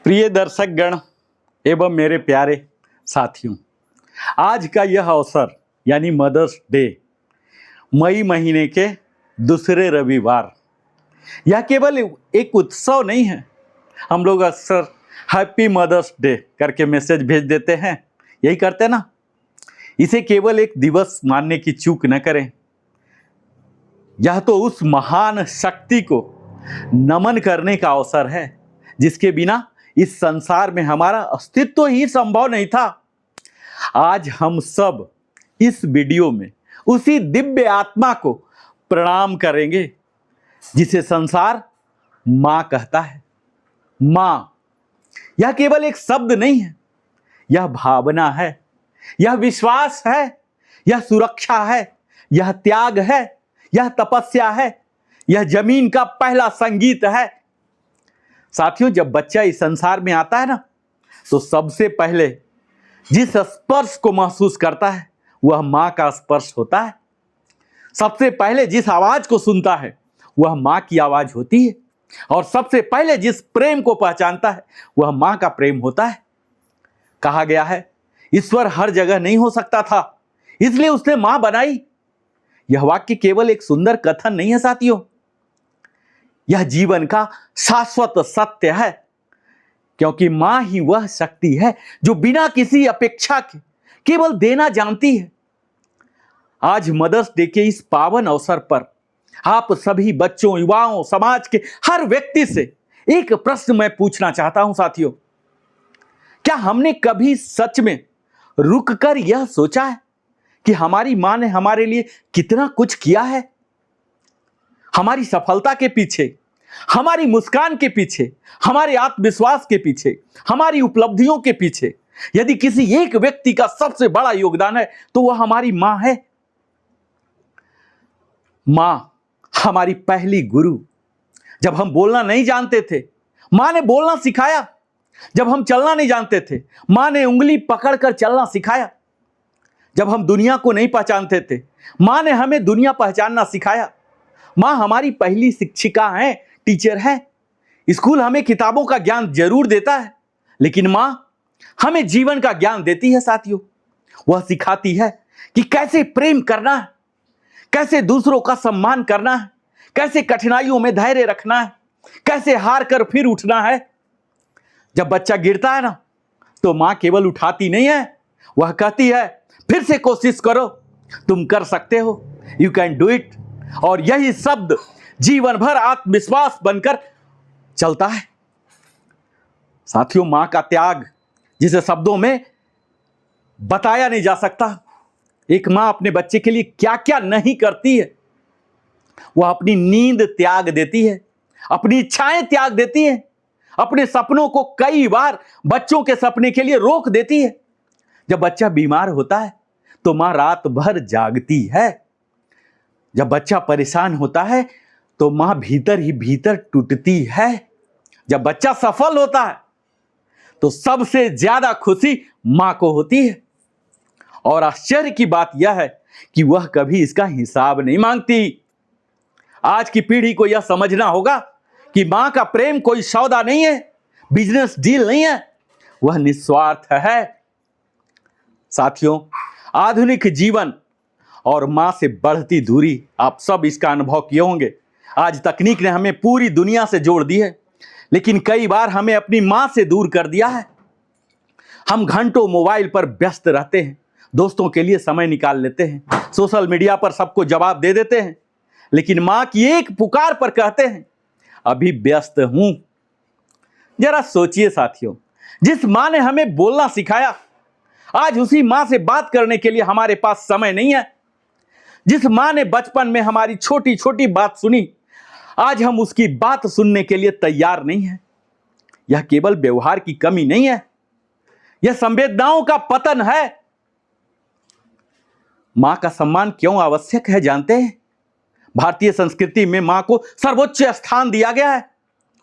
प्रिय दर्शक गण एवं मेरे प्यारे साथियों, आज का यह अवसर यानी मदर्स डे मई महीने के दूसरे रविवार, यह केवल एक उत्सव नहीं है। हम लोग अक्सर हैप्पी मदर्स डे करके मैसेज भेज देते हैं, यही करते ना। इसे केवल एक दिवस मानने की चूक न करें। यह तो उस महान शक्ति को नमन करने का अवसर है जिसके बिना इस संसार में हमारा अस्तित्व ही संभव नहीं था। आज हम सब इस वीडियो में उसी दिव्य आत्मा को प्रणाम करेंगे जिसे संसार मां कहता है। मां, यह केवल एक शब्द नहीं है, यह भावना है, यह विश्वास है, यह सुरक्षा है, यह त्याग है, यह तपस्या है, यह जमीन का पहला संगीत है। साथियों, जब बच्चा इस संसार में आता है ना, तो सबसे पहले जिस स्पर्श को महसूस करता है वह मां का स्पर्श होता है। सबसे पहले जिस आवाज को सुनता है वह मां की आवाज होती है, और सबसे पहले जिस प्रेम को पहचानता है वह मां का प्रेम होता है। कहा गया है ईश्वर हर जगह नहीं हो सकता था, इसलिए उसने मां बनाई। यह वाक्य केवल एक सुंदर कथन नहीं है साथियों, यह जीवन का शाश्वत सत्य है, क्योंकि मां ही वह शक्ति है जो बिना किसी अपेक्षा के केवल देना जानती है। आज मदर्स डे के इस पावन अवसर पर आप सभी बच्चों, युवाओं, समाज के हर व्यक्ति से एक प्रश्न मैं पूछना चाहता हूं साथियों। क्या हमने कभी सच में रुककर यह सोचा है कि हमारी मां ने हमारे लिए कितना कुछ किया है? हमारी सफलता के पीछे, हमारी मुस्कान के पीछे, हमारे आत्मविश्वास के पीछे, हमारी उपलब्धियों के पीछे यदि किसी एक व्यक्ति का सबसे बड़ा योगदान है तो वह हमारी मां है। मां हमारी पहली गुरु। जब हम बोलना नहीं जानते थे, मां ने बोलना सिखाया। जब हम चलना नहीं जानते थे, मां ने उंगली पकड़कर चलना सिखाया। जब हम दुनिया को नहीं पहचानते थे, मां ने हमें दुनिया पहचानना सिखाया। मां हमारी पहली शिक्षिका है, टीचर है। स्कूल हमें किताबों का ज्ञान जरूर देता है, लेकिन मां हमें जीवन का ज्ञान देती है साथियों। वह सिखाती है कि कैसे प्रेम करना है, कैसे दूसरों का सम्मान करना है, कैसे कठिनाइयों में धैर्य रखना है, कैसे हार कर फिर उठना है। जब बच्चा गिरता है ना, तो मां केवल उठाती नहीं है, वह कहती है फिर से कोशिश करो, तुम कर सकते हो, यू कैन डू इट। और यही शब्द जीवन भर आत्मविश्वास बनकर चलता है। साथियों, मां का त्याग जिसे शब्दों में बताया नहीं जा सकता। एक मां अपने बच्चे के लिए क्या क्या नहीं करती है। वह अपनी नींद त्याग देती है, अपनी इच्छाएं त्याग देती है, अपने सपनों को कई बार बच्चों के सपने के लिए रोक देती है। जब बच्चा बीमार होता है तो मां रात भर जागती है। जब बच्चा परेशान होता है तो मां भीतर ही भीतर टूटती है। जब बच्चा सफल होता है तो सबसे ज्यादा खुशी मां को होती है। और आश्चर्य की बात यह है कि वह कभी इसका हिसाब नहीं मांगती। आज की पीढ़ी को यह समझना होगा कि मां का प्रेम कोई सौदा नहीं है, बिजनेस डील नहीं है, वह निस्वार्थ है। साथियों, आधुनिक जीवन और मां से बढ़ती दूरी, आप सब इसका अनुभव किए होंगे। आज तकनीक ने हमें पूरी दुनिया से जोड़ दी है, लेकिन कई बार हमें अपनी मां से दूर कर दिया है। हम घंटों मोबाइल पर व्यस्त रहते हैं, दोस्तों के लिए समय निकाल लेते हैं, सोशल मीडिया पर सबको जवाब दे देते हैं, लेकिन मां की एक पुकार पर कहते हैं अभी व्यस्त हूं। जरा सोचिए साथियों, जिस मां ने हमें बोलना सिखाया, आज उसी मां से बात करने के लिए हमारे पास समय नहीं है। जिस मां ने बचपन में हमारी छोटी छोटी बात सुनी, आज हम उसकी बात सुनने के लिए तैयार नहीं है। यह केवल व्यवहार की कमी नहीं है, यह संवेदनाओं का पतन है। मां का सम्मान क्यों आवश्यक है जानते हैं? भारतीय संस्कृति में मां को सर्वोच्च स्थान दिया गया है।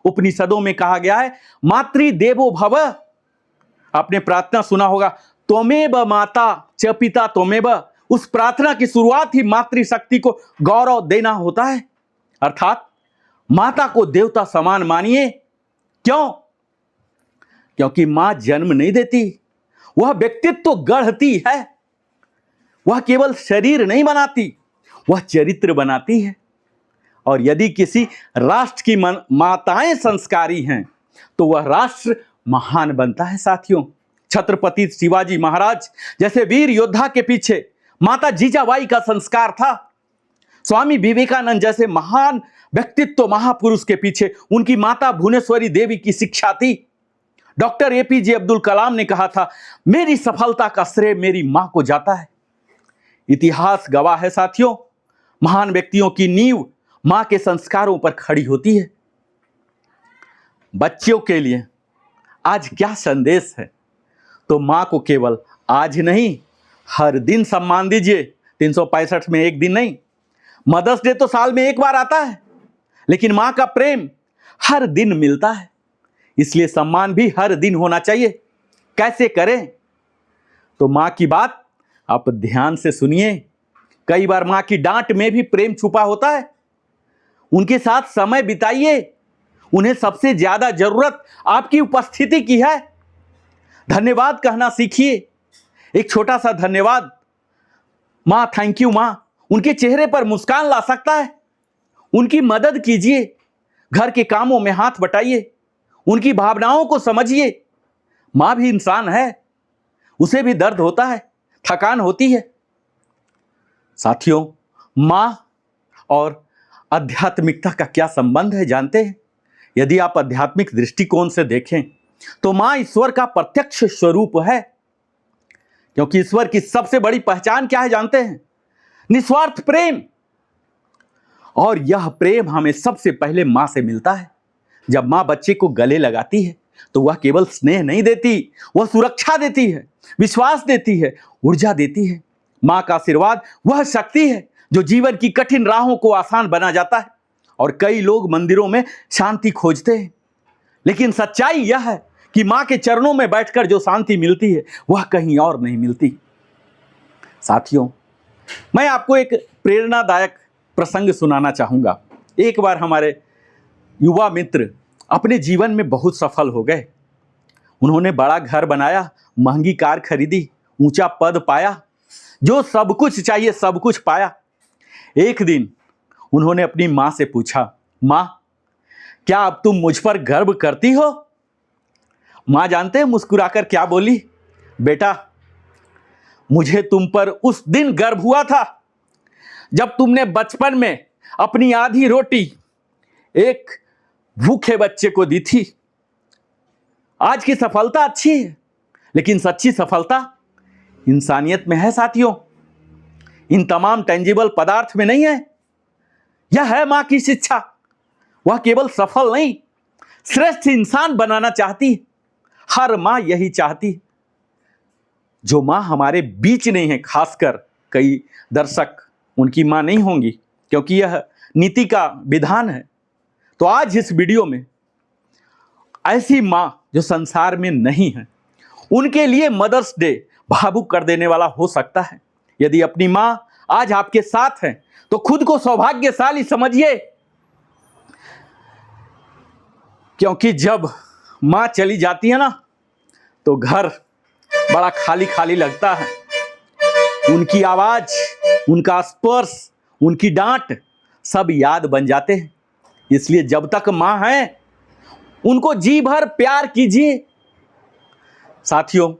उपनिषदों में कहा गया है मातृ देवो भव। आपने प्रार्थना सुना होगा, त्वमेव माता च पिता त्वमेव। उस प्रार्थना की शुरुआत ही मातृशक्ति को गौरव देना होता है, अर्थात माता को देवता समान मानिए। क्यों? क्योंकि मां जन्म नहीं देती, वह व्यक्तित्व तो गढ़ती है। वह केवल शरीर नहीं बनाती, वह चरित्र बनाती है। और यदि किसी राष्ट्र की माताएं संस्कारी हैं तो वह राष्ट्र महान बनता है साथियों। छत्रपति शिवाजी महाराज जैसे वीर योद्धा के पीछे माता जीजाबाई का संस्कार था। स्वामी विवेकानंद जैसे महान व्यक्तित्व महापुरुष के पीछे उनकी माता भुवनेश्वरी देवी की शिक्षा थी। डॉक्टर एपीजे अब्दुल कलाम ने कहा था, मेरी सफलता का श्रेय मेरी मां को जाता है। इतिहास गवाह है साथियों, महान व्यक्तियों की नींव मां के संस्कारों पर खड़ी होती है। बच्चों के लिए आज क्या संदेश है? तो मां को केवल आज नहीं, हर दिन सम्मान दीजिए। 365 में एक दिन नहीं। मदर्स डे तो साल में एक बार आता है, लेकिन मां का प्रेम हर दिन मिलता है, इसलिए सम्मान भी हर दिन होना चाहिए। कैसे करें? तो मां की बात आप ध्यान से सुनिए। कई बार मां की डांट में भी प्रेम छुपा होता है। उनके साथ समय बिताइए। उन्हें सबसे ज्यादा जरूरत आपकी उपस्थिति की है। धन्यवाद कहना सीखिए। एक छोटा सा धन्यवाद, मां थैंक यू मां, उनके चेहरे पर मुस्कान ला सकता है। उनकी मदद कीजिए, घर के कामों में हाथ बटाइए, उनकी भावनाओं को समझिए। मां भी इंसान है, उसे भी दर्द होता है, थकान होती है। साथियों, मां और आध्यात्मिकता का क्या संबंध है जानते हैं? यदि आप आध्यात्मिक दृष्टिकोण से देखें तो मां ईश्वर का प्रत्यक्ष स्वरूप है। क्योंकि ईश्वर की सबसे बड़ी पहचान क्या है जानते हैं? निस्वार्थ प्रेम। और यह प्रेम हमें सबसे पहले मां से मिलता है। जब मां बच्चे को गले लगाती है तो वह केवल स्नेह नहीं देती, वह सुरक्षा देती है, विश्वास देती है, ऊर्जा देती है। मां का आशीर्वाद वह शक्ति है जो जीवन की कठिन राहों को आसान बना जाता है। और कई लोग मंदिरों में शांति खोजते हैं, लेकिन सच्चाई यह है कि मां के चरणों में बैठकर जो शांति मिलती है वह कहीं और नहीं मिलती। साथियों, मैं आपको एक प्रेरणादायक प्रसंग सुनाना चाहूंगा। एक बार हमारे युवा मित्र अपने जीवन में बहुत सफल हो गए। उन्होंने बड़ा घर बनाया, महंगी कार खरीदी, ऊंचा पद पाया, जो सब कुछ चाहिए सब कुछ पाया। एक दिन उन्होंने अपनी मां से पूछा, मां, क्या अब तुम मुझ पर गर्व करती हो? मां जानते हैं मुस्कुराकर क्या बोली? बेटा, मुझे तुम पर उस दिन गर्व हुआ था जब तुमने बचपन में अपनी आधी रोटी एक भूखे बच्चे को दी थी। आज की सफलता अच्छी है, लेकिन सच्ची सफलता इंसानियत में है साथियों, इन तमाम टेंजिबल पदार्थ में नहीं है। यह है मां की शिक्षा। वह केवल सफल नहीं, श्रेष्ठ इंसान बनाना चाहती है। हर मां यही चाहती है। जो मां हमारे बीच नहीं है, खासकर कई दर्शक उनकी मां नहीं होंगी, क्योंकि यह नीति का विधान है। तो आज इस वीडियो में ऐसी मां जो संसार में नहीं है, उनके लिए मदर्स डे भावुक कर देने वाला हो सकता है। यदि अपनी मां आज आपके साथ है तो खुद को सौभाग्यशाली समझिए, क्योंकि जब मां चली जाती है ना तो घर बड़ा खाली खाली लगता है। उनकी आवाज, उनका स्पर्श, उनकी डांट सब याद बन जाते हैं। इसलिए जब तक मां है उनको जी भर प्यार कीजिए। साथियों,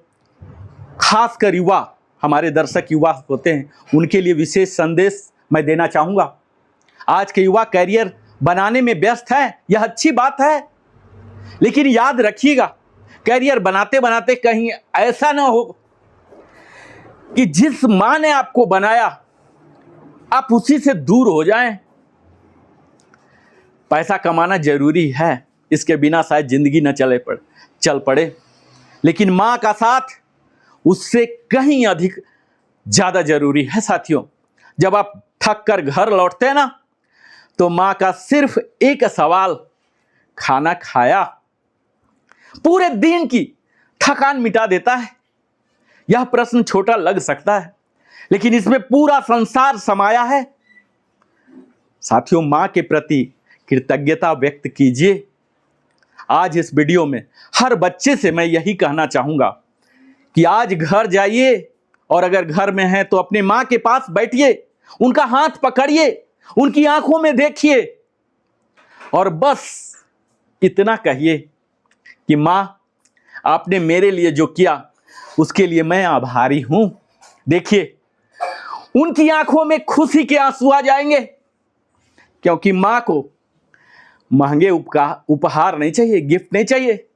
खासकर युवा, हमारे दर्शक युवा होते हैं, उनके लिए विशेष संदेश मैं देना चाहूंगा। आज के युवा कैरियर बनाने में व्यस्त हैं, यह अच्छी बात है, लेकिन याद रखिएगा कैरियर बनाते बनाते कहीं ऐसा ना हो कि जिस मां ने आपको बनाया आप उसी से दूर हो जाएं। पैसा कमाना जरूरी है, इसके बिना शायद जिंदगी न चल पड़े, लेकिन मां का साथ उससे कहीं अधिक ज्यादा जरूरी है साथियों। जब आप थक कर घर लौटते हैं ना तो मां का सिर्फ एक सवाल, खाना खाया, पूरे दिन की थकान मिटा देता है। यह प्रश्न छोटा लग सकता है, लेकिन इसमें पूरा संसार समाया है। साथियों, मां के प्रति कृतज्ञता व्यक्त कीजिए। आज इस वीडियो में हर बच्चे से मैं यही कहना चाहूँगा कि आज घर जाइए और अगर घर में हैं तो अपनी माँ के पास बैठिए, उनका हाथ पकड़िए, उनकी आंखों में देखिए और बस इतना कहिए कि माँ, आपने मेरे लिए जो किया उसके लिए मैं आभारी हूं। देखिए, उनकी आंखों में खुशी के आंसू आ जाएंगे, क्योंकि माँ को महंगे उपहार नहीं चाहिए, गिफ्ट नहीं चाहिए।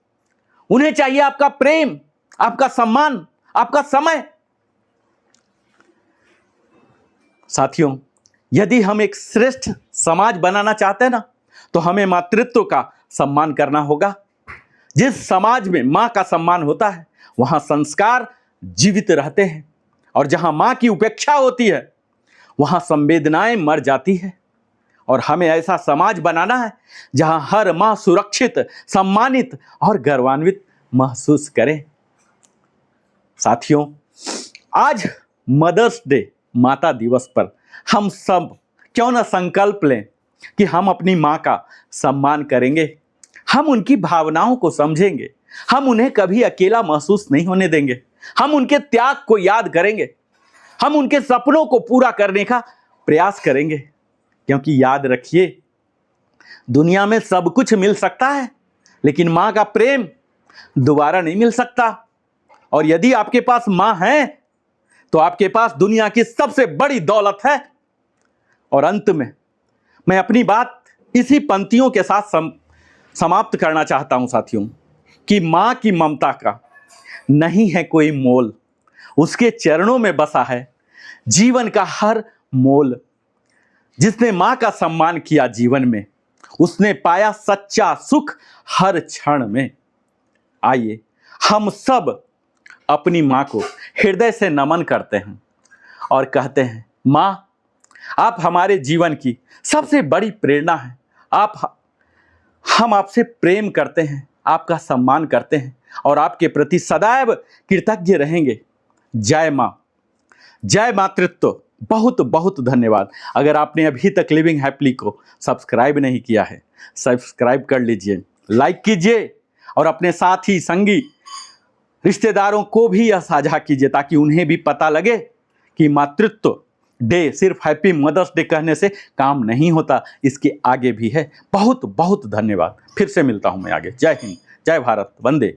उन्हें चाहिए आपका प्रेम, आपका सम्मान, आपका समय। साथियों, यदि हम एक श्रेष्ठ समाज बनाना चाहते हैं ना, तो हमें मातृत्व का सम्मान करना होगा। जिस समाज में माँ का सम्मान होता है वहां संस्कार जीवित रहते हैं, और जहां माँ की उपेक्षा होती है वहां संवेदनाएं मर जाती है। और हमें ऐसा समाज बनाना है जहां हर माँ सुरक्षित, सम्मानित और गौरवान्वित महसूस करे। साथियों, आज मदर्स डे, माता दिवस पर हम सब क्यों ना संकल्प लें कि हम अपनी माँ का सम्मान करेंगे, हम उनकी भावनाओं को समझेंगे, हम उन्हें कभी अकेला महसूस नहीं होने देंगे, हम उनके त्याग को याद करेंगे, हम उनके सपनों को पूरा करने का प्रयास करेंगे। क्योंकि याद रखिए, दुनिया में सब कुछ मिल सकता है लेकिन माँ का प्रेम दोबारा नहीं मिल सकता। और यदि आपके पास माँ है तो आपके पास दुनिया की सबसे बड़ी दौलत है। और अंत में मैं अपनी बात इसी पंक्तियों के साथ समाप्त करना चाहता हूं साथियों, कि माँ की ममता का नहीं है कोई मोल, उसके चरणों में बसा है जीवन का हर मोल। जिसने माँ का सम्मान किया जीवन में, उसने पाया सच्चा सुख हर क्षण में। आइए हम सब अपनी माँ को हृदय से नमन करते हैं और कहते हैं, माँ, आप हमारे जीवन की सबसे बड़ी प्रेरणा हैं। हम आपसे प्रेम करते हैं, आपका सम्मान करते हैं और आपके प्रति सदैव कृतज्ञ रहेंगे। जय माँ, जय मातृत्व। बहुत बहुत धन्यवाद। अगर आपने अभी तक लिविंग हैप्पीली को सब्सक्राइब नहीं किया है, सब्सक्राइब कर लीजिए, लाइक कीजिए और अपने साथी, संगी, रिश्तेदारों को भी यह साझा कीजिए ताकि उन्हें भी पता लगे कि मातृत्व डे सिर्फ हैप्पी मदर्स डे कहने से काम नहीं होता, इसके आगे भी है। बहुत बहुत धन्यवाद। फिर से मिलता हूं मैं आगे। जय हिंद, जय भारत, वंदे।